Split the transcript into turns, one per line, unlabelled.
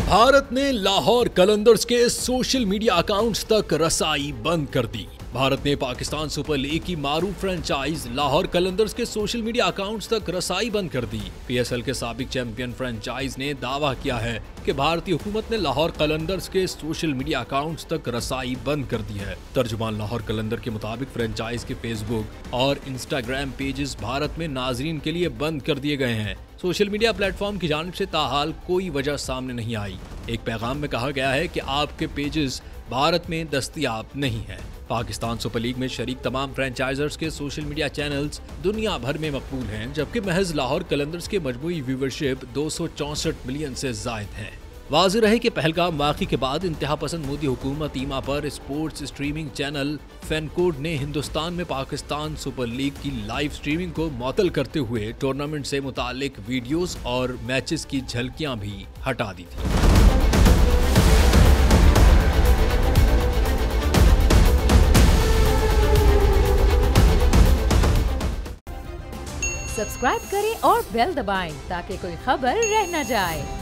भारत ने लाहौर कलंदर्स के social media accounts तक रसाई बंद कर दी। भारत ने पाकिस्तान सुपर लीग की मारूफ फ्रेंचाइज लाहौर कलंदर्स के सोशल मीडिया अकाउंट्स तक रसाई बंद कर दी। पीएसएल के साबिक चैंपियन फ्रेंचाइज ने दावा किया है कि भारतीय हुकूमत ने लाहौर कलंदर्स के सोशल मीडिया अकाउंट्स तक रसाई बंद कर दी है। तर्जुमान लाहौर कलंदर के मुताबिक फ्रेंचाइज के फेसबुक और इंस्टाग्राम पेजेस भारत में नाजरीन के लिए बंद कर दिए गए हैं। सोशल मीडिया प्लेटफॉर्म की जानिब से ताहाल कोई वजह सामने नहीं आई। एक पैगाम में कहा गया है कि आपके पेजेस भारत में दस्तयाब नहीं है। पाकिस्तान सुपर लीग में शरीक तमाम फ्रेंचाइजर्स के सोशल मीडिया चैनल्स दुनिया भर में मकबूल हैं, जबकि महज लाहौर कलंदर्स के मजमूई व्यूवरशिप 264 मिलियन से जायद है। वाज़ेह रहे कि पहलगाम वाक़ई के बाद इंतहा पसंद मोदी हुकूमत ईमा पर स्पोर्ट्स स्ट्रीमिंग चैनल फैनकोड ने हिंदुस्तान में पाकिस्तान सुपर लीग की लाइव स्ट्रीमिंग को मुअत्तल करते हुए टूर्नामेंट से मुतालिक वीडियोस और मैचेस की झलकियां भी हटा दी थी।
सब्सक्राइब करें और बेल दबाएं ताकि कोई खबर रह न जाए।